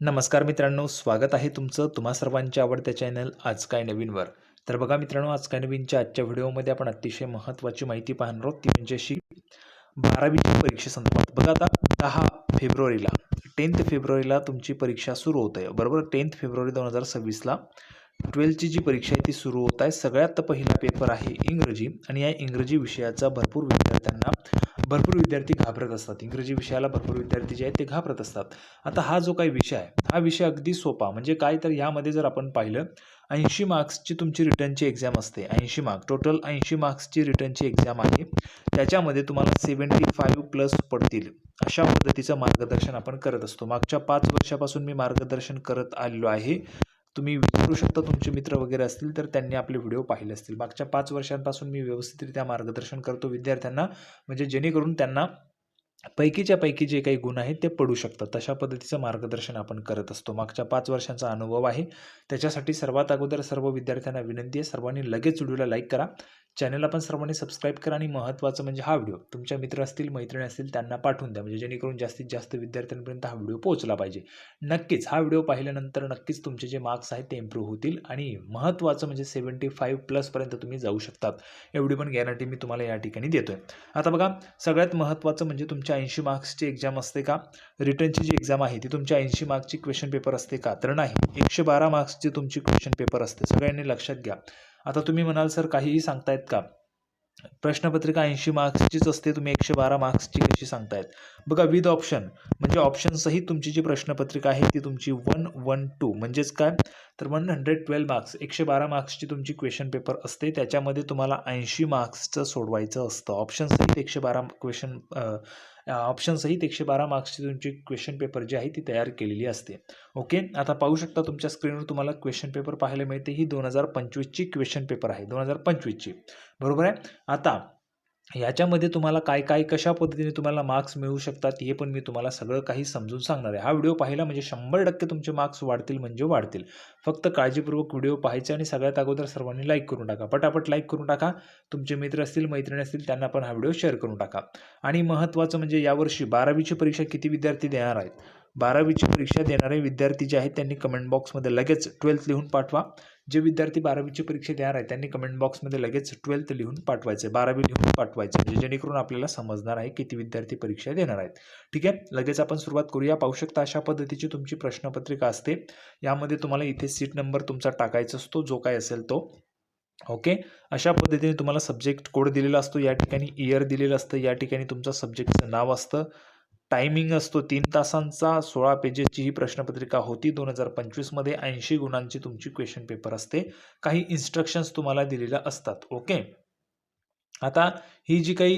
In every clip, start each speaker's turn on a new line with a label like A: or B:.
A: नमस्कार मित्रांनो, स्वागत आहे तुमचं तुम्हा सर्वांच्या आवडत्या चॅनल आज काय नवीनवर. तर बघा मित्रांनो, आज काय नवीनच्या आजच्या व्हिडिओमध्ये आपण अतिशय महत्त्वाची माहिती पाहणार आहोत. ती म्हणजे अशी 12वीच्या परीक्षेसंदर्भात. बघा आता 10 फेब्रुवारीला 10th फेब्रुवारीला तुमची परीक्षा सुरू होत आहे, बरोबर. 10th फेब्रुवारी 2026ला 12ची जी परीक्षा आहे ती सुरू होत आहे. सगळ्यात पहिला पेपर आहे इंग्रजी आणि या इंग्रजी विषयाचा भरपूर विद्यार्थी घाबरत असतात. इंग्रजी विषयाला भरपूर विद्यार्थी जे आहेत ते घाबरत असतात. आता हा जो काही विषय आहे, हा विषय अगदी सोपा. म्हणजे काय, तर यामध्ये जर आपण पाहिलं 80 मार्क्सची तुमची रिटर्नची एक्झाम असते. 80 मार्क टोटल 80 मार्क्सची रिटर्नची एक्झाम आहे. त्याच्यामध्ये तुम्हाला 75 प्लस पडतील अशा पद्धतीचं मार्गदर्शन आपण करत असतो. मागच्या 5 वर्षापासून मी मार्गदर्शन करत आलेलो आहे. तुम्ही विचारू शकता, तुमचे मित्र वगैरे असतील तर त्यांनी आपले व्हिडिओ पाहिले असतील. मागच्या 5 वर्षांपासून मी व्यवस्थितरित्या मार्गदर्शन करतो विद्यार्थ्यांना, म्हणजे जेणेकरून त्यांना पैकीच्या पैकी जे काही गुण आहेत ते पडू शकतात. तशा पद्धतीचं मार्गदर्शन आपण करत असतो. मागच्या 5 वर्षांचा अनुभव आहे. त्याच्यासाठी सर्वात अगोदर सर्व विद्यार्थ्यांना विनंती आहे, सर्वांनी लगेच व्हिडिओला लाईक करा. चॅनलला पण सर्वांनी सबस्क्राईब करा आणि महत्त्वाचं म्हणजे हा व्हिडिओ तुमच्या मित्र असतील, मैत्रिणी असतील त्यांना पाठवून द्या, म्हणजे जेणेकरून जास्तीत जास्त विद्यार्थ्यांपर्यंत हा व्हिडिओ पोहोचला पाहिजे. नक्कीच हा व्हिडिओ पाहिल्यानंतर नक्कीच तुमचे जे मार्क्स आहेत ते इम्प्रूव्ह होतील आणि महत्त्वाचं म्हणजे 75 प्लसपर्यंत तुम्ही जाऊ शकतात. एवढी पण गॅरंटी मी तुम्हाला या ठिकाणी देतोय. आता बघा, सगळ्यात महत्त्वाचं म्हणजे तुमच्या 80 मार्क्सची एक्झाम असते का? रिटर्नची जी एक्झाम आहे ती तुमच्या 80 मार्क्सची क्वेश्चन पेपर असते का? तर नाही. 112 मार्क्सची तुमची क्वेश्चन पेपर असते. सगळ्यांनी लक्षात घ्या. आता तुम्ही म्हणाल, सर काहीही सांगतायत का? प्रश्नपत्रिका 80 मार्क्सचीच असते, तुम्ही 112 मार्क्सची कशी सांगतायत? बघा, विथ ऑप्शन म्हणजे ऑप्शनसहित तुमची जी प्रश्नपत्रिका आहे ती तुमची 112 म्हणजेच काय, तर 112 मार्क्स 112 मार्क्सची तुमची क्वेश्चन पेपर असते. त्याच्यामध्ये तुम्हाला 80 मार्क्सचं सोडवायचं असतं. ऑप्शनसहित 112 मार्क्सची तुमची क्वेश्चन पेपर जी आहे ती तयार केलेली असते. ओके, आता पाहू शकता तुमच्या स्क्रीनवर तुम्हाला क्वेश्चन पेपर पाहायला मिळते. ही 2025ची क्वेश्चन पेपर आहे, 2025ची, बरोबर आहे. आता याच्यामध्ये तुम्हाला काय काय कशा पद्धतीने तुम्हाला मार्क्स मिळू शकतात हे पण मी तुम्हाला सगळं काही समजून सांगणार आहे. हा व्हिडिओ पाहिला म्हणजे 100% तुमचे मार्क्स वाढतील म्हणजे वाढतील. फक्त काळजीपूर्वक व्हिडिओ पाहायचा आणि सगळ्यात अगोदर सर्वांनी लाईक करून टाका. पटापट लाईक करून टाका. तुमचे मित्र असतील, मैत्रिणी असतील त्यांना पण हा व्हिडिओ शेअर करून टाका. आणि महत्त्वाचं म्हणजे यावर्षी 12वीची परीक्षा किती विद्यार्थी देणार आहेत? 12वीची परीक्षा देणारे विद्यार्थी जे आहेत त्यांनी कमेंट बॉक्समध्ये लगेच 12th लिहून पाठवा. जे विद्यार्थी 12वीची परीक्षा देणार आहेत त्यांनी कमेंट बॉक्समध्ये लगेच 12th लिहून पाठवायचे, 12वी लिहून पाठवायचे, म्हणजे जेणेकरून आपल्याला समजणार आहे किती विद्यार्थी परीक्षा देणार आहेत. ठीक आहे, लगेच आपण सुरुवात करूया. पाहू शकता अशा पद्धतीची तुमची प्रश्नपत्रिका असते. यामध्ये तुम्हाला इथे सीट नंबर तुमचा टाकायचा असतो, जो काय असेल तो. ओके, अशा पद्धतीने तुम्हाला सब्जेक्ट कोड दिलेला असतो. या ठिकाणी इयर दिलेलं असतं. या ठिकाणी तुमचं सब्जेक्टचं नाव असतं. टायमिंग असतो 3 तासांचा. 16 पेजेसची ही प्रश्नपत्रिका होती. 2025मध्ये 80 गुणांची तुमची क्वेश्चन पेपर असते. काही इन्स्ट्रक्शन्स तुम्हाला दिलेल्या असतात. ओके, आता ही जी काही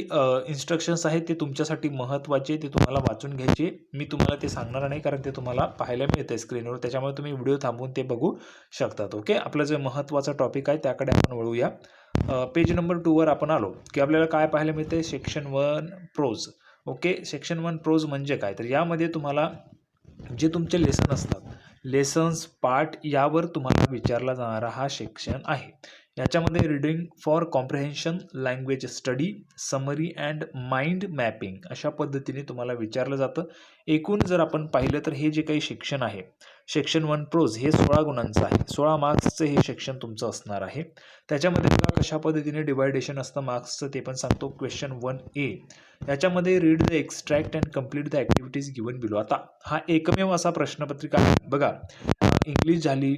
A: इन्स्ट्रक्शन्स आहेत ते तुमच्यासाठी महत्त्वाचे, ते तुम्हाला वाचून घ्यायचे. मी तुम्हाला ते सांगणार नाही कारण ते तुम्हाला पाहायला मिळतंय स्क्रीनवर, त्याच्यामुळे तुम्ही व्हिडिओ थांबवून ते बघू शकतात. ओके, आपलं जे महत्त्वाचा टॉपिक आहे त्याकडे आपण वळूया. पेज नंबर 2 वर आपण आलो की आपल्याला काय पाहायला मिळतंय? Section 1 prose. Okay, section 1 prose म्हणजे काय, तर यामध्ये तुम्हाला जे तुमचे लेसन असतात, लेसन्स पार्ट यावर तुम्हाला विचारला जाणारा हा सेक्शन आहे. याच्यामध्ये reading for comprehension, language study, summary and mind mapping अशा पद्धतीने तुम्हाला विचारलं जातं. एकूण जर आपण पाहिलं तर हे जे काही सेक्शन आहे, सेक्शन 1 प्रोज हे 16 गुणांचं आहे. 16 मार्क्सचं हे सेक्शन तुमचं असणार आहे. त्याच्यामध्ये बघा कशा पद्धतीने डिवायडेशन असतं मार्क्सचं ते पण सांगतो. क्वेश्चन 1A याच्यामध्ये read the extract and complete the activities given below. आता हा एकमेव असा प्रश्नपत्रिका आहे बघा, इंग्लिश झाली,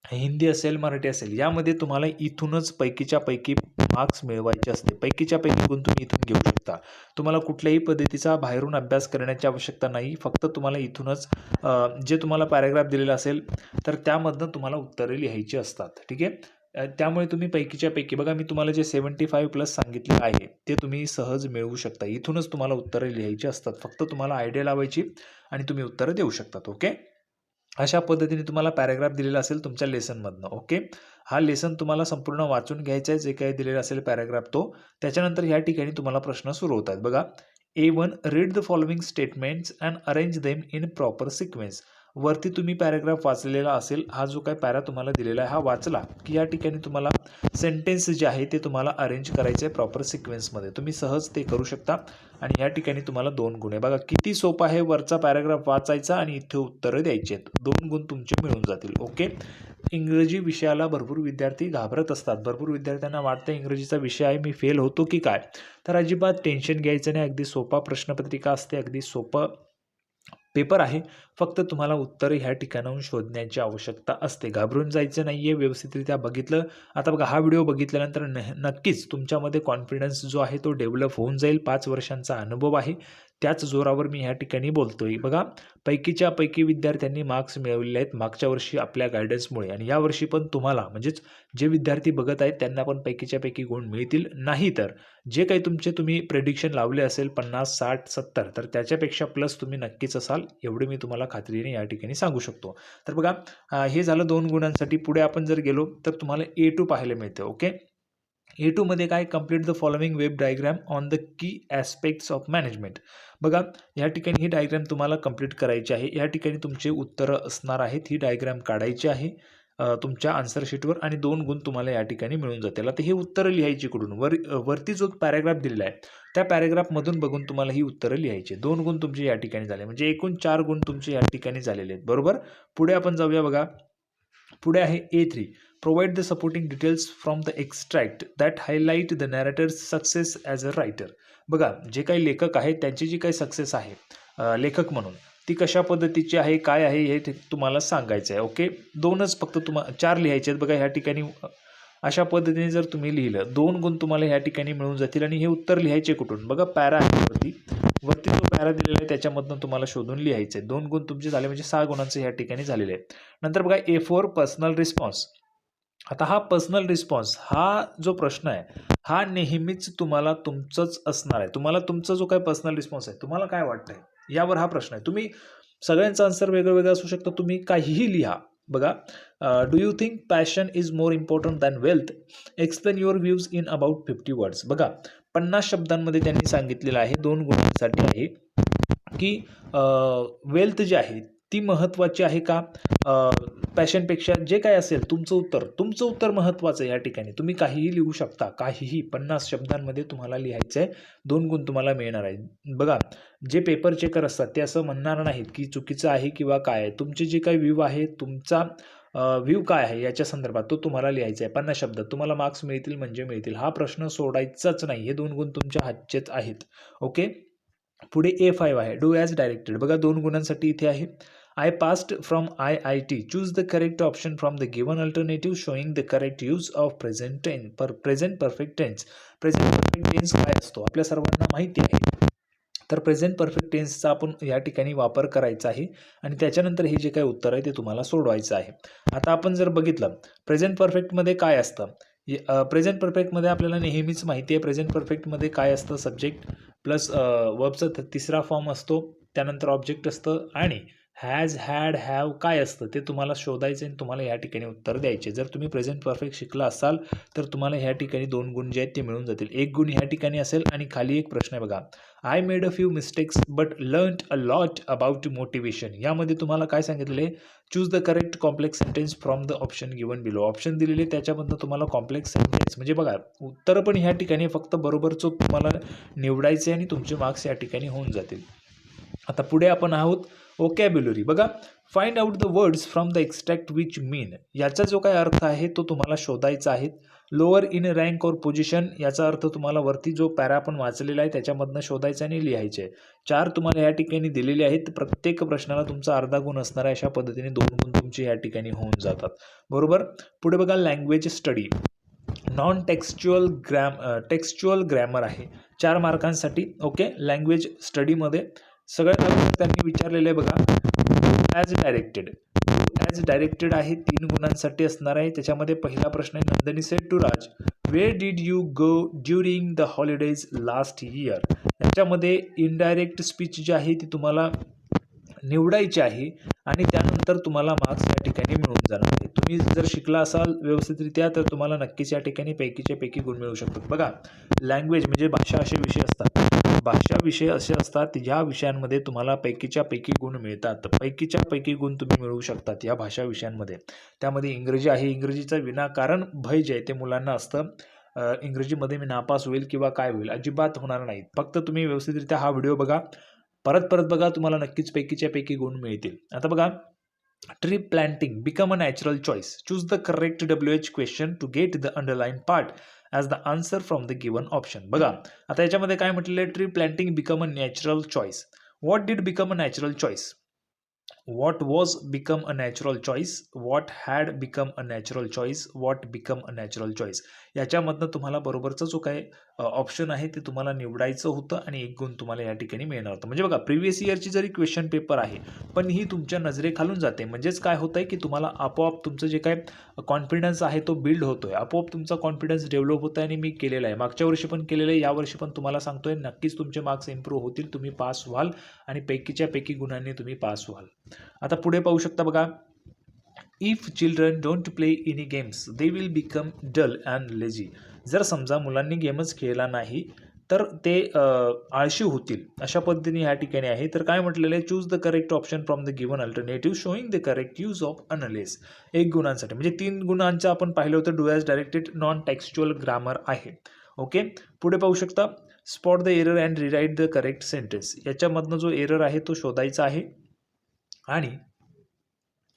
A: हिंदी असेल, मराठी असेल, यामध्ये तुम्हाला इथूनच पैकीच्या पैकी मार्क्स मिळवायचे असते. पैकीच्या पैकी गुण तुम्ही इथून घेऊ शकता. तुम्हाला कुठल्याही पद्धतीचा बाहेरून अभ्यास करण्याची आवश्यकता नाही. फक्त तुम्हाला इथूनच जे तुम्हाला पॅराग्राफ दिलेला असेल तर त्यामधनं तुम्हाला उत्तरे लिहायची असतात. ठीक आहे, त्यामुळे तुम्ही पैकीच्या पैकी बघा, मी तुम्हाला जे 75 प्लस सांगितले आहे ते तुम्ही सहज मिळवू शकता. इथूनच तुम्हाला उत्तरे लिहायची असतात. फक्त तुम्हाला आयडिया लावायची आणि तुम्ही उत्तरं देऊ शकतात. ओके, अशा पद्धतीने तुम्हाला पॅराग्राफ दिलेला असेल तुमच्या लेसनमधनं. ओके, हा लेसन तुम्हाला संपूर्ण वाचून घ्यायचा आहे, जे काही दिलेला असेल पॅराग्राफ तो. त्याच्यानंतर या ठिकाणी तुम्हाला प्रश्न सुरू होतात. बघा, A1 read the following statements and arrange them in proper sequence. वरती तुम्ही पॅराग्राफ वाचलेला असेल, हा जो काय पॅरा तुम्हाला दिलेला आहे हा वाचला की या ठिकाणी तुम्हाला सेंटेन्स जे आहे ते तुम्हाला अरेंज करायचे आहे प्रॉपर सिक्वेन्समध्ये. तुम्ही सहज ते करू शकता आणि या ठिकाणी तुम्हाला 2 गुण आहे. बघा किती सोपं आहे, वरचा पॅराग्राफ वाचायचा आणि इथे उत्तरं द्यायची आहेत. 2 गुण तुमचे मिळून जातील. ओके. इंग्रजी विषयाला भरपूर विद्यार्थी घाबरत असतात. भरपूर विद्यार्थ्यांना वाटतं इंग्रजीचा विषय आहे, मी फेल होतो की काय. तर अजिबात टेन्शन घ्यायचं नाही. अगदी सोपा प्रश्नपत्रिका असते, अगदी सोपं पेपर आहे. फक्त तुम्हाला उत्तरं ह्या ठिकाणाहून शोधण्याची आवश्यकता असते. घाबरून जायचं नाही आहे. व्यवस्थितरित्या बघितलं. आता बघा हा व्हिडिओ बघितल्यानंतर नक्कीच तुमच्यामध्ये कॉन्फिडन्स जो आहे तो डेव्हलप होऊन जाईल. 5 वर्षांचा अनुभव आहे, त्याच जोरावर मी ह्या ठिकाणी बोलतोय. बघा पैकीच्या पैकी विद्यार्थ्यांनी मार्क्स मिळवलेले आहेत मागच्या वर्षी आपल्या गायडन्समुळे आणि यावर्षी पण तुम्हाला म्हणजेच जे विद्यार्थी बघत आहेत त्यांना पण पैकीच्या पैकी गुण मिळतील. नाही तर जे काही तुम्ही प्रेडिक्शन लावले असेल 50, 60, 70 तर त्याच्यापेक्षा प्लस तुम्ही नक्कीच असाल, एवढे मी तुम्हाला खात्रीने या ठिकाणी सांगू शकतो. तर बघा हे झालं 2 गुणांसाठी. पुढे आपण जर गेलो तर तुम्हाला A2 पाहायला मिळतं. ओके. A2 मध्ये काय, complete the following web diagram on the key aspects of management. बघा या ठिकाणी ही डायग्राम तुम्हाला कंप्लीट करायची आहे. या ठिकाणी तुमचे उत्तरं असणार आहेत. ही डायग्राम काढायची आहे तुमच्या आन्सर शीटवर आणि 2 गुण तुम्हाला या ठिकाणी मिळून जातील. आता ही उत्तरं लिहायची कुठून, वरती जो पॅराग्राफ दिलेला आहे त्या पॅराग्राफमधून बघून तुम्हाला ही उत्तरं लिहायची. 2 गुण तुमचे या ठिकाणी झाले, म्हणजे एकूण 4 गुण तुमचे या ठिकाणी झालेले आहेत. बरोबर. पुढे आपण जाऊया. बघा पुढे आहे A3. Provide the supporting details from the extract that highlight the narrators success as a writer. बघा जे काही लेखक आहेत त्यांची जी काही सक्सेस आहे लेखक म्हणून ती कशा पद्धतीची आहे, काय आहे हे तुम्हाला सांगायचं आहे. ओके. 2च फक्त 4 लिहायचे आहेत. बघा ह्या ठिकाणी अशा पद्धतीने जर तुम्ही लिहिलं 2 गुण तुम्हाला ह्या ठिकाणी मिळून जातील. आणि हे उत्तर लिहायचे कुठून, बघा पॅरा आहे वरती जो पॅरा दिलेला आहे त्याच्यामधून तुम्हाला शोधून लिहायचं आहे. 2 गुण तुमचे झाले, म्हणजे 6 गुणांचे ह्या ठिकाणी झालेले आहे. नंतर बघा A4 पर्सनल रिस्पॉन्स. आता हा पर्सनल रिस्पॉन्स हा जो प्रश्न आहे हा नेहमीच तुम्हाला तुमचंच असणार आहे. तुम्हाला तुमचा जो काही पर्सनल रिस्पॉन्स आहे तुम्हाला काय वाटतंय यावर हा प्रश्न आहे. तुम्ही सगळ्यांचं आन्सर वेगळं वेगळं असू शकतं, तुम्ही काहीही लिहा. बघा do you think passion is more important than wealth, explain your views in about 50 words. बघा 50 शब्दांमध्ये त्यांनी सांगितलेलं आहे, 2 गुणांसाठी आहे की वेल्थ जी आहे ती महत्त्वाची आहे का पॅशनपेक्षा. जे काय असेल तुमचं उत्तर महत्त्वाचं आहे. या ठिकाणी तुम्ही काहीही लिहू शकता, काहीही 50 शब्दांमध्ये तुम्हाला लिहायचं आहे. 2 गुण तुम्हाला मिळणार आहे. बघा जे पेपर चेकर असतात ते असं म्हणणार नाहीत की चुकीचं आहे किंवा काय आहे. तुमचे जे काही व्ह्यू आहे, तुमचा व्ह्यू काय आहे याच्या संदर्भात तो तुम्हाला लिहायचा आहे. 50 शब्दात तुम्हाला मार्क्स मिळतील म्हणजे मिळतील, हा प्रश्न सोडायचाच नाही. हे 2 गुण तुमच्या हातचेच आहेत. ओके. पुढे A5 आहे, डू ॲज डायरेक्टेड. बघा 2 गुणांसाठी इथे आहे. I passed from IIT. Choose the correct option from the given alternative showing the correct use of present perfect tense. Present perfect tense काय असतो आपल्या सर्वांना माहिती आहे. तर प्रेझेंट परफेक्ट टेन्सचा आपण या ठिकाणी वापर करायचा आहे आणि त्याच्यानंतर हे जे काही उत्तर आहे ते तुम्हाला सोडवायचं आहे. आता आपण जर बघितलं प्रेझेंट परफेक्टमध्ये काय असतं, प्रेझेंट परफेक्टमध्ये आपल्याला नेहमीच माहिती आहे प्रेझेंट परफेक्टमध्ये काय असतं, सब्जेक्ट प्लस वर्बचा तिसरा फॉर्म असतो, त्यानंतर ऑब्जेक्ट असतं आणि हॅज, हॅड, हॅव काय असतं ते तुम्हाला शोधायचं आणि तुम्हाला या ठिकाणी उत्तर द्यायचे. जर तुम्ही प्रेझेंट परफेक्ट शिकला असाल तर तुम्हाला ह्या ठिकाणी 2 गुण जे आहेत ते मिळून जातील. 1 गुण ह्या ठिकाणी असेल आणि खाली एक प्रश्न आहे बघा, I made a few mistakes but learned a lot about motivation. यामध्ये तुम्हाला काय सांगितलेलं आहे, choose the correct complex sentence from the option given below. Option दिलेले त्याच्यामधनं तुम्हाला कॉम्प्लेक्स सेंटेन्स म्हणजे बघा उत्तर पण ह्या ठिकाणी फक्त बरोबरचं तुम्हाला निवडायचे आणि तुमचे मार्क्स या ठिकाणी होऊन जातील. आता पुढे आपण आहोत ओकॅब्युलरी. बघा find out the words from the extract which mean. याचा जो काही अर्थ आहे तो तुम्हाला शोधायचा आहे. लोअर इन रँक और पोझिशन याचा अर्थ तुम्हाला वरती जो पॅरा आपण वाचलेला आहे त्याच्यामधनं शोधायचा आणि लिहायचे. 4 तुम्हाला या ठिकाणी दिलेले आहेत. प्रत्येक प्रश्नाला तुमचा अर्धा गुण असणार आहे. अशा पद्धतीने 2 गुण तुमचे या ठिकाणी होऊन जातात. बरोबर. पुढे बघा language study. Non textual grammar आहे 4 मार्कांसाठी. ओके. लँग्वेज स्टडीमध्ये सगळ्यात अगोदर त्यांनी विचारलेलं आहे बघा ॲज डायरेक्टेड. ॲज डायरेक्टेड आहे 3 गुणांसाठी असणार आहे. त्याच्यामध्ये पहिला प्रश्न आहे, Nandini said to Raj where did you go during the holidays last year. याच्यामध्ये इनडायरेक्ट स्पीच जी आहे ती तुम्हाला निवडायची आहे आणि त्यानंतर तुम्हाला मार्क्स या ठिकाणी मिळून जाणार आहे. तुम्ही जर शिकला असाल व्यवस्थितरित्या तर तुम्हाला नक्कीच या ठिकाणी पैकीच्या पैकी गुण मिळू शकतात. बघा लँग्वेज म्हणजे भाषा असे विषय असतात भाषा विषय असे असतात ज्या विषयांमध्ये तुम्हाला पैकीच्या पैकी गुण मिळतात. पैकीच्या पैकी गुण तुम्ही मिळवू शकतात या भाषा विषयांमध्ये. त्यामध्ये इंग्रजी आहे. इंग्रजीचं विनाकारण भय जे आहे ते मुलांना असतं. इंग्रजीमध्ये मी नापास होईल किंवा काय होईल, अजिबात होणार नाही. फक्त तुम्ही व्यवस्थितरित्या हा व्हिडिओ बघा, परत परत बघा, तुम्हाला नक्कीच पैकीच्या पैकी गुण मिळतील. आता बघा, tree planting become a natural choice. Choose the correct WH question to get the underline part as the answer from the given option. बघा आता याच्यामध्ये काय म्हटलेलं आहे, tree planting become a natural choice. What did become a natural choice? What was become a natural choice? What had become a natural choice? What become a natural choice? याच्यामधनं तुम्हाला बरोबरचा जो काय ऑप्शन आहे ते तुम्हाला निवडायचं होतं आणि एक गुण तुम्हाला या ठिकाणी मिळणार होतं. म्हणजे बघा, प्रिव्हियस इयरची जरी क्वेश्चन पेपर आहे पण ही तुमच्या नजरेखालून जाते. म्हणजेच काय होतंय की तुम्हाला आपोआप तुमचं जे काय कॉन्फिडन्स आहे तो बिल्ड होतोय, आपोआप तुमचा कॉन्फिडन्स डेव्हलप होत आहे. आणि मी केलेला आहे, मागच्या वर्षी पण केलेलं आहे, यावर्षी पण तुम्हाला सांगतोय नक्कीच तुमचे मार्क्स इम्प्रूव्ह होतील, तुम्ही पास व्हाल आणि पैकीच्या पैकी गुणांनी तुम्ही पास व्हाल. आता पुढे पाहू शकता बघा, if children don't play any games they will become dull and lazy. जर समजा मुलांनी गेमच खेळला नाही तर ते आळशी होतील, अशा पद्धतीने या ठिकाणी आहे. तर काय म्हटलेलं आहे, choose the correct option from the given alternative showing the correct use of unless. एक गुणांसाठी म्हणजे 3 गुणांचं आपण पाहिलं होतं. Do as directed non textual grammar आहे. ओके, पुढे पाहू शकता, spot the error and rewrite the correct sentence. याच्यामधनं जो एरर आहे तो शोधायचा आहे आणि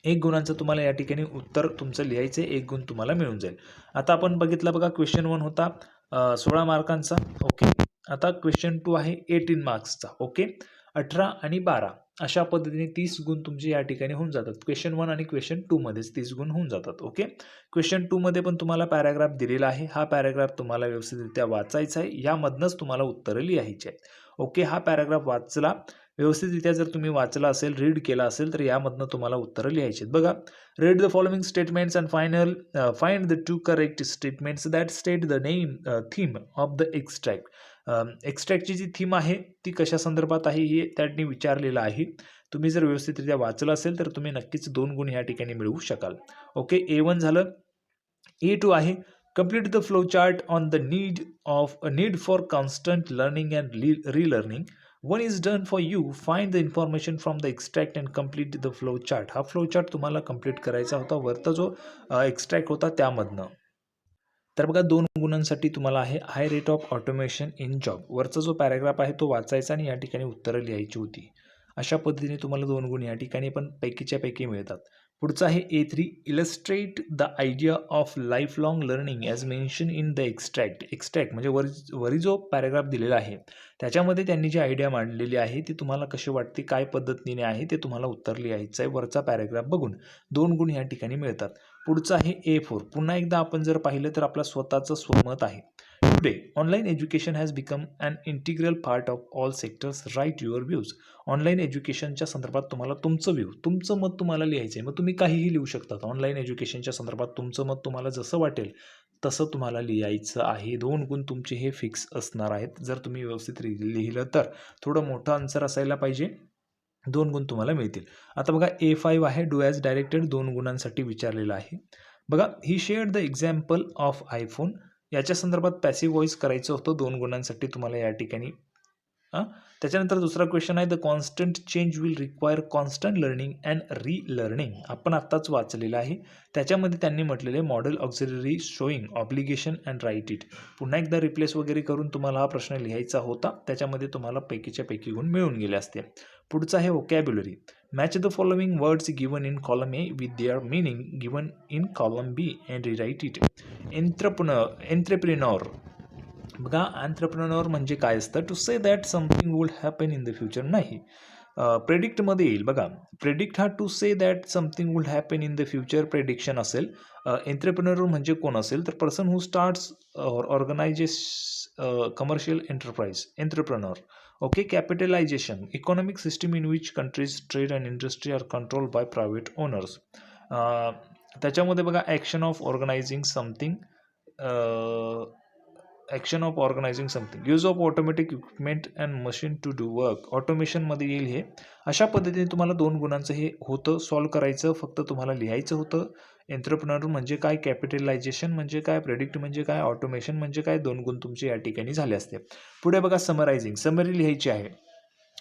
A: 1 गुणांचं तुम्हाला या ठिकाणी उत्तर तुमचं लिहायचं आहे, 1 गुण तुम्हाला मिळून जाईल. आता आपण बघितलं बघा, क्वेश्चन 1 होता 16 मार्कांचा. ओके, आता क्वेश्चन 2 आहे 18 मार्क्सचा. ओके, 18 आणि 12 अशा पद्धतीने 30 गुण तुमचे या ठिकाणी होऊन जातात. क्वेश्चन 1 आणि क्वेश्चन 2 मध्येच 30 गुण होऊन जातात. ओके, क्वेश्चन 2 मध्ये पण तुम्हाला पॅराग्राफ दिलेला आहे. हा पॅराग्राफ तुम्हाला व्यवस्थितरित्या वाचायचा आहे, यामधनंच तुम्हाला उत्तरं लिहायची आहेत. ओके, हा पॅराग्राफ वाचला व्यवस्थितरित्या, जर तुम्ही वाचला असेल, रीड केला असेल तर यामधनं तुम्हाला उत्तरं लिहायची आहेत. बघा, read the following statements and find the 2 correct statements that state the theme of the extract. एक्स्ट्रॅक्टची जी थीम आहे ती कशा संदर्भात आहे हे त्यांनी विचारलेलं आहे. तुम्ही जर व्यवस्थितरित्या वाचलं असेल तर तुम्ही नक्कीच 2 गुण या ठिकाणी मिळवू शकाल. ओके, A1 झालं. A2 आहे, complete the flow chart on the need for constant learning and relearning. One is done for you. Find the information from the extract and complete the flow chart. हा flow chart तुम्हाला complete करायचा होता, वरचा जो extract होता त्यामधनं. तर बघा, 2 गुणांसाठी तुम्हाला आहे high rate of automation in job. वरचा जो पॅराग्राफ आहे तो वाचायचा आणि या ठिकाणी उत्तरं लिहायची होती. अशा पद्धतीने तुम्हाला 2 गुण या ठिकाणी पण पैकीच्या पैकी मिळतात. पुढचं आहे A3, illustrate the idea of life long learning as mention in the extract. Extract म्हणजे वरी जो पॅराग्राफ दिलेला आहे त्याच्यामध्ये त्यांनी जी आयडिया मांडलेली आहे ती तुम्हाला कशी वाटते, काय पद्धतीने आहे ते तुम्हाला उत्तर लिहायचं आहे. वरचा पॅराग्राफ बघून 2 गुण या ठिकाणी मिळतात. पुढचं आहे A4. पुन्हा एकदा आपण जर पाहिलं तर आपलं स्वतःचं स्वमत आहे. Today online education has become an integral part of all sectors. Write your views. Online एज्युकेशनच्या संदर्भात तुम्हाला तुमचं मत तुम्हाला लिहायचं आहे. मग तुम्ही काहीही लिहू शकतात. ऑनलाईन एज्युकेशनच्या संदर्भात तुमचं मत तुम्हाला जसं वाटेल तसं तुम्हाला लिहायचं आहे. 2 गुण तुमचे हे फिक्स असणार आहेत. जर तुम्ही व्यवस्थित लिहिलं तर थोडं मोठं आन्सर असायला पाहिजे, 2 गुण तुम्हाला मिळतील. आता बघा, A5 आहे, डू ॲज डायरेक्टेड 2 गुणांसाठी विचारलेलं आहे. बघा, he shared the example of iPhone. याच्या संदर्भात पॅसिव्ह व्हॉइस करायचं होतं, 2 गुणांसाठी तुम्हाला या ठिकाणी. त्याच्यानंतर दुसरा क्वेश्चन आहे, the constant change will require constant learning and relearning. आपण आत्ताच वाचलेलं आहे. त्याच्यामध्ये त्यांनी म्हटलेले model auxiliary showing obligation and write it. पुन्हा एकदा रिप्लेस वगैरे करून तुम्हाला हा प्रश्न लिहायचा होता. त्याच्यामध्ये तुम्हाला पैकीच्या पैकी गुण मिळून गेले असते. पुढचा आहे vocabulary. Match the following words given in column A with their meaning given in column B and rewrite it. Entrepreneur. बघा, एंट्रप्रेन्योर म्हणजे काय असतं, to say that something would happen in the future. नाही, प्रेडिक्टमध्ये येईल. बघा, प्रेडिक्ट हा to say that something would happen in the future prediction असेल. एंट्रप्रेन्योर म्हणजे कोण असेल तर person who starts organizes commercial enterprise. Entrepreneur. Okay, capitalization. Economic system in which countries trade and industry are control by private owners. त्याच्यामध्ये बघा, action of organizing something. Action of organizing something. Use of automatic equipment and machine to do work. ऑटोमेशनमध्ये येईल हे. अशा पद्धतीने तुम्हाला 2 गुणांचं हे होतं, सॉल्व करायचं, फक्त तुम्हाला लिहायचं होतं. एंटरप्रेन्योर म्हणजे काय, कॅपिटलायझेशन म्हणजे काय, प्रेडिक्ट म्हणजे काय, ऑटोमेशन म्हणजे काय, 2 गुण तुमचे या ठिकाणी झाले असते. पुढे बघा समरायझिंग, समरी लिहायची आहे.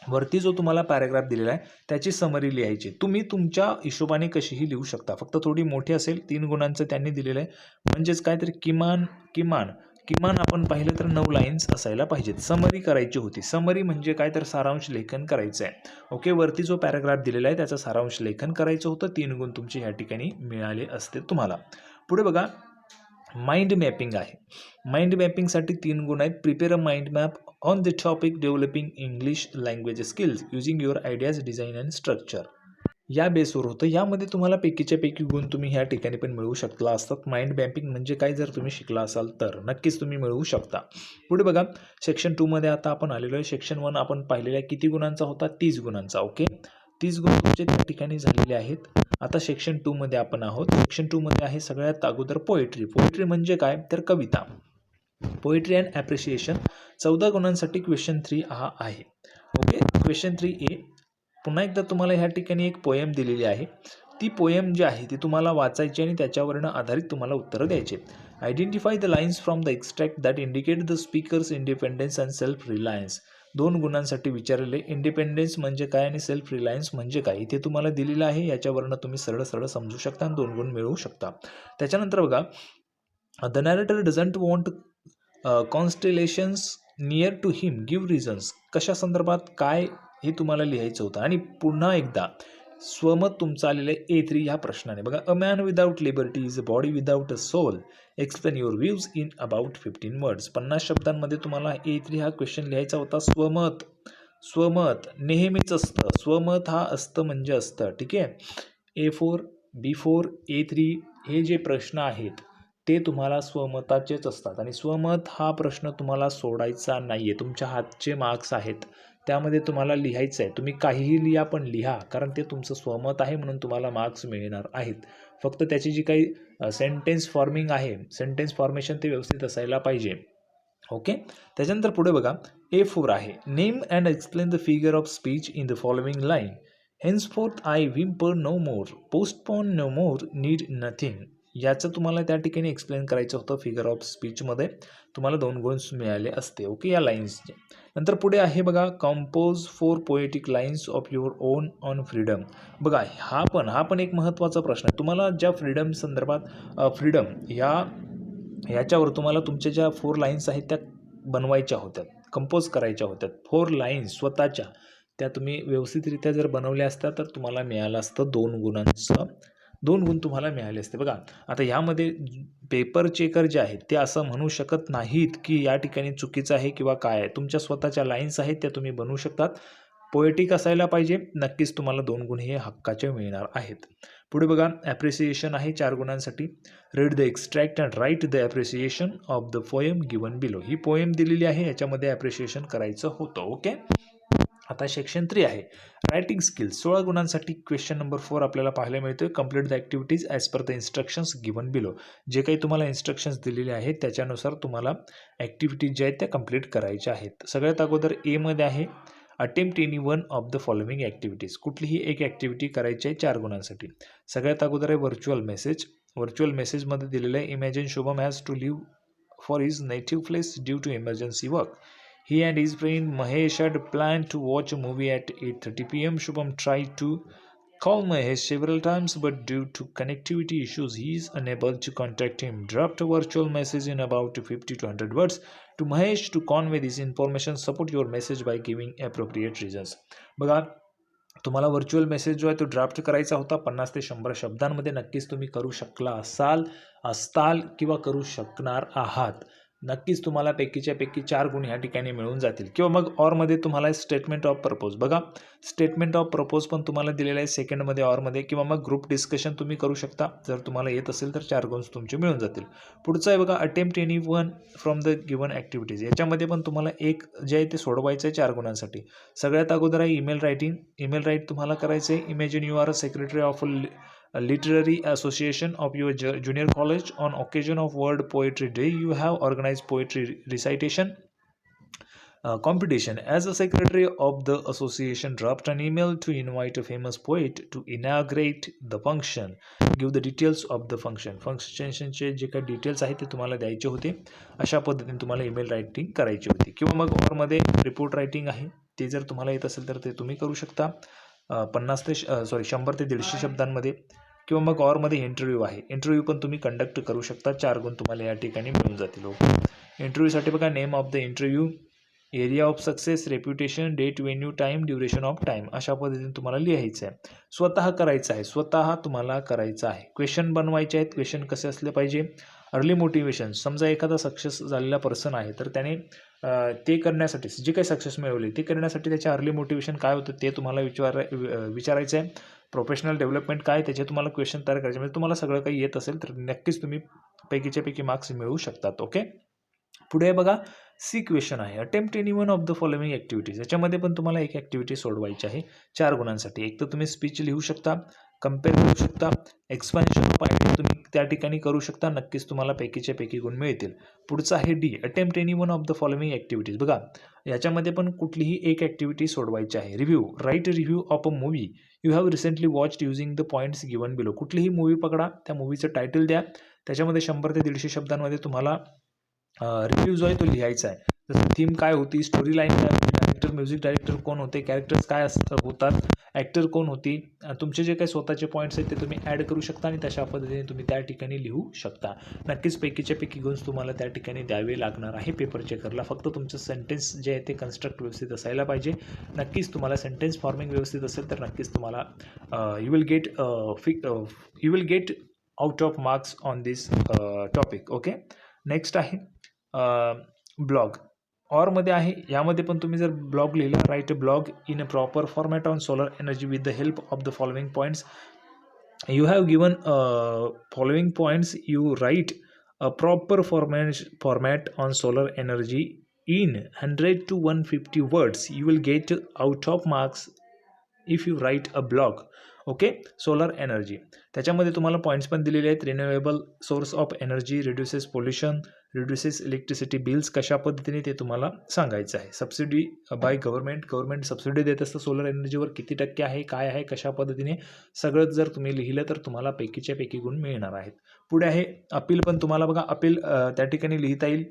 A: वरती जो तुम्हाला पॅराग्राफ दिलेला आहे त्याची समरी लिहायची. तुम्ही तुमच्या हिशोबाने कशीही लिहू शकता, फक्त थोडी मोठी असेल. 3 गुणांचं त्यांनी दिलेलं आहे, म्हणजेच काय तर किमान किमान किमान आपण पाहिलं तर 9 लाईन्स असायला पाहिजेत. समरी करायची होती. समरी म्हणजे काय तर सारांश लेखन करायचं आहे. ओके, वरती जो पॅराग्राफ दिलेला आहे त्याचं सारांश लेखन करायचं होतं. 3 गुण तुमचे ह्या ठिकाणी मिळाले असते तुम्हाला. पुढे बघा माइंड मॅपिंग आहे. माइंड मॅपिंगसाठी 3 गुण आहेत. Prepare a mind map on the topic developing English language skills using your ideas design and structure. या बेसवर होतं. यामध्ये तुम्हाला पैकीच्या पैकी गुण तुम्ही ह्या ठिकाणी पण मिळवू शकला असतात. माइंड मॅपिंग म्हणजे काय जर तुम्ही शिकला असाल तर नक्कीच तुम्ही मिळवू शकता. पुढे बघा सेक्शन 2 मध्ये आता आपण आलेलो आहे. सेक्शन 1 आपण पाहिलेला आहे, किती गुणांचा होता, 30 गुणांचा. ओके, 30 गुण तुमचे त्या ठिकाणी झालेले आहेत. आता सेक्शन 2 मध्ये आपण आहोत. सेक्शन 2 मध्ये आहे सगळ्यात अगोदर पोएट्री. पोएट्री म्हणजे काय तर कविता. पोएट्री अँड ॲप्रिशिएशन 14 गुणांसाठी क्वेश्चन 3 हा आहे. ओके, क्वेश्चन 3A पुन्हा एकदा तुम्हाला ह्या ठिकाणी एक पोएम दिलेली आहे. ती पोएम जी आहे ती तुम्हाला वाचायची आणि त्याच्यावरनं आधारित तुम्हाला उत्तरं द्यायचे. Identify the lines from the extract that indicate the speakers independence and self Reliance. 2 गुणांसाठी विचारलेले. इंडिपेंडन्स म्हणजे काय आणि सेल्फ रिलायन्स म्हणजे काय इथे तुम्हाला दिलेलं आहे. याच्यावरनं तुम्ही सरळ सरळ समजू शकता आणि 2 गुण मिळवू शकता. त्याच्यानंतर बघा the narrator doesn't want constellations near to him give reasons. कशा संदर्भात काय हे तुम्हाला लिहायचं होतं. आणि पुन्हा एकदा स्वमत तुमचं आलेलं आहे A3 ह्या प्रश्नाने. बघा a man without liberty is a body without a soul. Explain your views in about 15 words. 50 शब्दांमध्ये तुम्हाला A3 हा क्वेश्चन लिहायचा होता. स्वमत, स्वमत नेहमीच असतं. स्वमत हा असतं म्हणजे असतं. ठीक आहे. A4, B4, A3 हे जे प्रश्न आहेत ते तुम्हाला स्वमताचेच असतात आणि स्वमत हा प्रश्न तुम्हाला सोडायचा नाही आहे. तुमच्या हातचे मार्क्स आहेत, त्यामध्ये तुम्हाला लिहायचं आहे. तुम्ही काहीही लिहा पण लिहा, कारण ते तुमचं स्वमत आहे म्हणून तुम्हाला मार्क्स मिळणार आहेत. फक्त त्याची जी काही सेंटेन्स फॉर्मिंग आहे, सेंटेन्स फॉर्मेशन ते व्यवस्थित असायला पाहिजे. ओके, त्याच्यानंतर पुढे बघा A4 आहे. Name and explain the figure of speech in the following line. Henceforth I whimper no more, postpone no more, need nothing. याचं तुम्हाला त्या ठिकाणी एक्सप्लेन करायचं होतं. फिगर ऑफ स्पीचमध्ये तुम्हाला 2 गुण मिळाले असते. ओके, या लाईन्सचे. नंतर पुढे आहे बघा compose 4 poetic lines of your on on freedom. बघा हा पण एक महत्त्वाचा प्रश्न आहे. तुम्हाला ज्या फ्रीडम संदर्भात फ्रीडम ह्याच्यावर तुम्हाला तुमच्या ज्या 4 लाईन्स आहेत त्या बनवायच्या होत्या, कंपोज करायच्या होत्या. 4 लाईन्स स्वतःच्या त्या तुम्ही व्यवस्थितरित्या जर बनवल्या असत्या तर तुम्हाला मिळालं असतं 2 गुणांचं. 2 गुण तुम्हाला मिळाले असते. बघा आता यामध्ये पेपर चेकर जे आहेत ते असं म्हणू शकत नाहीत की या ठिकाणी चुकीचं आहे किंवा काय आहे. तुमच्या स्वतःच्या लाईन्स आहेत त्या तुम्ही बनवू शकतात. पोएटिक असायला पाहिजे. नक्कीच तुम्हाला 2 गुण हे हक्काचे मिळणार आहेत. पुढे बघा ॲप्रिसिएशन आहे 4 गुणांसाठी. Read the extract and write the appreciation of the poem given below. He poem दिलेली आहे, याच्यामध्ये ॲप्रिसिएशन करायचं होतं. ओके, आता सेक्शन 3 आहे रायटिंग स्किल्स. 16 गुणांसाठी क्वेश्चन नंबर 4 आपल्याला पाहायला मिळतोय. Complete the activities as per the instructions given below. जे काही तुम्हाला इन्स्ट्रक्शन्स दिलेले आहेत त्याच्यानुसार तुम्हाला ॲक्टिव्हिटीज ज्या आहेत त्या कंप्लीट करायच्या आहेत. सगळ्यात अगोदर एमध्ये आहे attempt any one of the following activities. कुठलीही एक ॲक्टिव्हिटी करायची आहे 4 गुणांसाठी. सगळ्यात अगोदर आहे व्हर्च्युअल मेसेज. व्हर्च्युअल मेसेजमध्ये दिलेलं आहे imagine Shubham has to leave for his native place due to emergency work. He and his friend Mahesh had planned to watch a movie at 8:30 p.m. Shubham tried to call Mahesh several times, but due to connectivity issues, he is unable to contact him. Draft a virtual message in about 50 to 100 words to Mahesh to convey this information. Support your message by giving appropriate reasons. बघा तुम्हाला virtual message जो आहे तो draft करायचा होता. 50 ते 100 शब्दांमध्ये नक्कीच तुम्ही करू शकला असताल किंवा करू शकणार आहात. नक्कीच तुम्हाला पैकीच्या पैकी 4 गुण ह्या ठिकाणी मिळून जातील. किंवा मग ऑरमध्ये तुम्हाला स्टेटमेंट ऑफ प्रपोज. बघा स्टेटमेंट ऑफ प्रपोज पण तुम्हाला दिलेलं आहे सेकंडमध्ये ऑरमध्ये. किंवा मग ग्रुप डिस्कशन तुम्ही करू शकता. जर तुम्हाला येत असेल तर 4 गुण तुमचे मिळून जातील. पुढचं आहे बघा attempt any one from the given activities. याच्यामध्ये पण तुम्हाला एक जे आहे ते सोडवायचं आहे 4 गुणांसाठी. सगळ्यात अगोदर आहे ईमेल रायटिंग. ईमेल राईट तुम्हाला करायचं आहे. Imagine you are a secretary of a literary association of your junior college. On occasion of World Poetry Day, you have organized poetry recitation. competition. As a secretary of the association, draft an email to invite a famous poet to inaugurate the function. Give the details of the function. फंक्शनचे जे काही details आहेत ते तुम्हाला द्यायचे होते. अशा पद्धतीने तुम्हाला ईमेल रायटिंग करायची होती. किंवा मग ऑरमध्ये रिपोर्ट रायटिंग आहे, ते जर तुम्हाला येत असेल तर ते तुम्ही करू शकता 100 ते 150 शब्दांमध्ये. किंवा मग ऑरमध्ये इंटरव्ह्यू आहे, इंटरव्ह्यू पण तुम्ही कंडक्ट करू शकता. 4 गुण तुम्हाला या ठिकाणी मिळून जातील. ओके, इंटरव्ह्यूसाठी बघा, name of the interview, area of success, reputation, date, venue, time, duration of time, अशा पद्धतीने तुम्हाला लिहायचं आहे. स्वतः करायचं आहे, स्वतः तुम्हाला करायचं आहे. क्वेश्चन बनवायचे आहेत. क्वेश्चन कसे असले पाहिजे? Early motivation. समजा एखादा सक्सेस झालेला पर्सन आहे तर त्याने ते करण्यासाठी, जे काही सक्सेस मिळवले ते करण्यासाठी त्याचे अर्ली मोटिवेशन काय होतं ते तुम्हाला विचारायचं आहे. प्रोफेशनल डेव्हलपमेंट काय, त्याचे तुम्हाला क्वेश्चन तयार करायचे. म्हणजे तुम्हाला सगळं काही येत असेल तर नक्कीच तुम्ही पैकीच्या पैकी मार्क्स मिळवू शकतात. ओके, पुढे बघा, सी क्वेश्चन आहे. Attempt any one of the following activities. याच्यामध्ये पण तुम्हाला एक ॲक्टिव्हिटी सोडवायची आहे 4 गुणांसाठी. एक तर तुम्ही स्पीच लिहू शकता, कम्पेअर करू शकता, एक्सप्लेनेशन ऑफ आयडिया तुम्ही त्या ठिकाणी करू शकता. नक्कीच तुम्हाला पैकीच्या पैकी गुण मिळतील. पुढचं आहे D, attempt any one of the following activities. बघा, याच्यामध्ये पण कुठलीही एक ॲक्टिव्हिटी सोडवायची आहे. Review, write review of a movie you have recently watched using the points given below. कुठलीही मूवी पकडा, त्या मूवीचं टायटल द्या, त्याच्यामध्ये 100 ते 150 शब्दांमध्ये तुम्हाला रिव्ह्यू जो आहे तो लिहायचा आहे. जसं थीम काय होती, स्टोरी लाईन काय होती, डायरेक्टर, म्युझिक डायरेक्टर कोण होते, कॅरेक्टर्स काय होतात, ॲक्टर कोण होती, तुमचे जे काही स्वतःचे पॉईंट्स आहेत ते तुम्ही ॲड करू शकता आणि तशा पद्धतीने तुम्ही त्या ठिकाणी लिहू शकता. नक्कीच पैकीच्या पैकी गुण तुम्हाला त्या ठिकाणी द्यावे लागणार आहे पेपर चेकरला. फक्त तुमचं सेंटेन्स जे आहे ते कन्स्ट्रक्ट व्यवस्थित असायला पाहिजे. नक्कीच तुम्हाला सेंटेन्स फॉर्मिंग व्यवस्थित असेल तर नक्कीच तुम्हाला you will get out of marks on this topic. Okay, next आहे ब्लॉग. ऑरमध्ये आहे, यामध्ये पण तुम्ही जर ब्लॉग लिहिला, right a blog in a proper format on solar energy with the help of the following points. You have given following points, you right a proper format on solar energy in 100 to 150 words. You will get out of marks if you write a blog. Okay, solar energy, त्याच्यामध्ये तुम्हाला points पण दिलेले आहेत. Renewable source of energy, reduces pollution, reduces electricity bills, कशा पद्धतीने ते तुम्हाला सांगायचं आहे. सबसिडी बाय गव्हर्नमेंट सबसिडी देत असतं सोलर एनर्जीवर, किती टक्के आहे, काय आहे, कशा पद्धतीने, सगळं जर तुम्ही लिहिलं तर तुम्हाला पैकीच्या पैकी गुण मिळणार आहेत. पुढे आहे अपील. पण तुम्हाला बघा, अपील त्या ठिकाणी लिहिता येईल.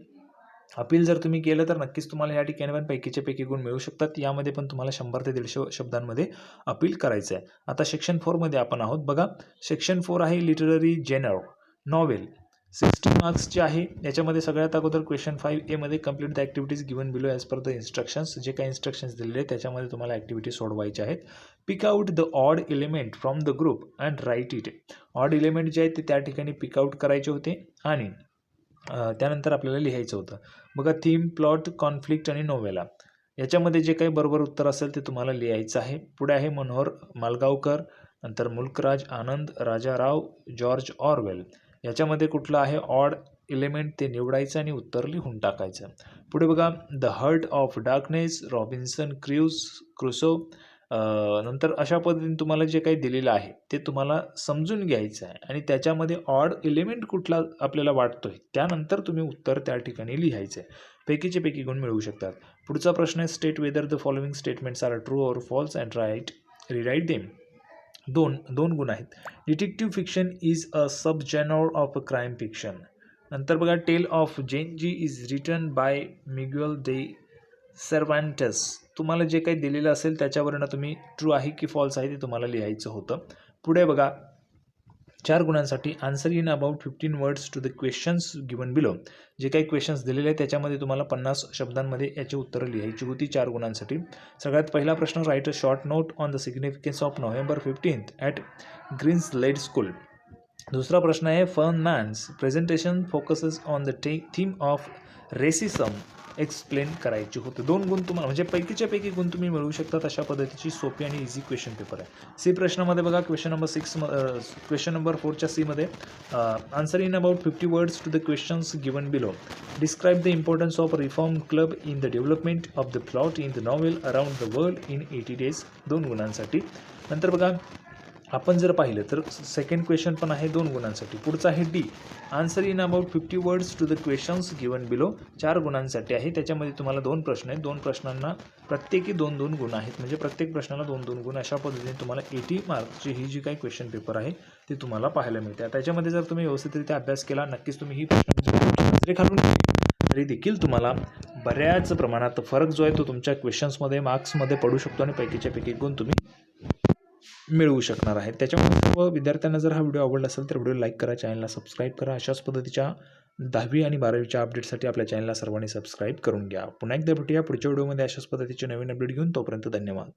A: अपील जर तुम्ही केलं तर नक्कीच तुम्हाला या ठिकाणी पण पैकीचे पैकी गुण मिळू शकतात. यामध्ये पण तुम्हाला 100 ते 150 शब्दांमध्ये अपील करायचं आहे. आता सेक्शन 4मध्ये आपण आहोत. बघा, सेक्शन 4 आहे लिटररी जेनर, नॉवेल. 60 मार्क्सचे आहे. याच्यामध्ये सगळ्यात अगोदर क्वेश्चन 5A मध्ये complete the activities given below as per the instructions. जे काही इन्स्ट्रक्शन्स दिलेले आहेत त्याच्यामध्ये तुम्हाला ॲक्टिव्हिटी सोडवायच्या आहेत. Pick out the odd element from the group and write it. Odd element जे आहेत ते त्या ठिकाणी पिक आउट करायचे होते आणि त्यानंतर आपल्याला लिहायचं होतं. बघा, थीम, प्लॉट, कॉन्फ्लिक्ट आणि नोवेला, याच्यामध्ये जे काही बरोबर उत्तर असेल ते तुम्हाला लिहायचं आहे. पुढे आहे मनोहर मालगावकर, नंतर मुल्कराज आनंद, राजाराव, जॉर्ज ऑरवेल. याच्यामध्ये कुठलं आहे ऑड एलिमेंट ते निवडायचं आणि उत्तर लिहून टाकायचं. पुढे बघा, the heart of darkness, Robinson Crusoe. नंतर अशा पद्धतीने तुम्हाला जे काही दिलेलं आहे ते तुम्हाला समजून घ्यायचं आहे आणि त्याच्यामध्ये ऑड एलिमेंट कुठला आपल्याला वाटतोय त्यानंतर तुम्ही उत्तर त्या ठिकाणी लिहायचं आहे. पैकीचे पैकी गुण मिळवू शकतात. पुढचा प्रश्न आहे state whether the following statements are true or false and rewrite them. दोन गुण आहेत. Detective fiction is a sub genre of a crime fiction. नंतर बघा, tale of Genji is written by Miguel de Cervantes. तुम्हाला जे काही दिलेलं असेल त्याच्यावरनं तुम्ही ट्रू आहे की फॉल्स आहे ते तुम्हाला लिहायचं होतं. पुढे बघा, 4 गुणांसाठी answer in about 15 words to the questions given below. जे काही क्वेश्चन्स दिलेले आहेत त्याच्यामध्ये तुम्हाला 50 शब्दांमध्ये याची उत्तरं लिहायची होती 4 गुणांसाठी. सगळ्यात पहिला प्रश्न, write a short note on the significance of November 15th at Greenslade school. दुसरा प्रश्न आहे, Fern man's presentation focuses on the theme of racism explain करायची होतं. 2 गुण तुम्हाला म्हणजे पैकीच्या पैकी गुण तुम्ही मिळवू शकतात. अशा पद्धतीची सोपी आणि इझी क्वेश्चन पेपर आहे. सी प्रश्नामध्ये बघा, क्वेश्चन नंबर 4च्या सीमध्ये answer in about 50 words to the questions given below. Describe the importance of reform club in the development of the plot in the novel around the world in 80 days. 2 गुणांसाठी. नंतर बघा, आपण जर पाहिलं तर second question पण आहे 2 गुणांसाठी. पुढचा आहे D, answer in about 50 words to the questions given below. 4 गुणांसाठी आहे. त्याच्यामध्ये तुम्हाला 2 प्रश्न आहेत. 2 प्रश्नांना प्रत्येकी 2-2 गुण आहेत. म्हणजे प्रत्येक प्रश्नाला 2-2 गुण. अशा पद्धतीने तुम्हाला 80 मार्क्सची ही जी काही क्वेश्चन पेपर आहे ती तुम्हाला पाहायला मिळते. त्याच्यामध्ये जर तुम्ही व्यवस्थितरित्या अभ्यास केला, नक्कीच तुम्ही ही प्रश्न खालून तरी देखील तुम्हाला बऱ्याच प्रमाणात फरक जो आहे तो तुमच्या क्वेश्चन्समध्ये मार्क्समध्ये पडू शकतो आणि पैकीच्या पैकी गुण तुम्ही मिळवू शकणार आहेत. त्याच्यामुळे सर्व विद्यार्थ्यांना जर हा व्हिडिओ आवडला असेल तर व्हिडिओ लाईक करा, चॅनलला सबस्क्राईब करा. अशाच पद्धतीच्या 10वी आणि 12वीच्या अपडेटसाठी आपल्या चॅनलला सर्वांनी सबस्क्राईब करून घ्या. पुन्हा एकदा भेटूया पुढच्या व्हिडिओमध्ये अशाच पद्धतीचे नवीन अपडेट घेऊन. तोपर्यंत धन्यवाद.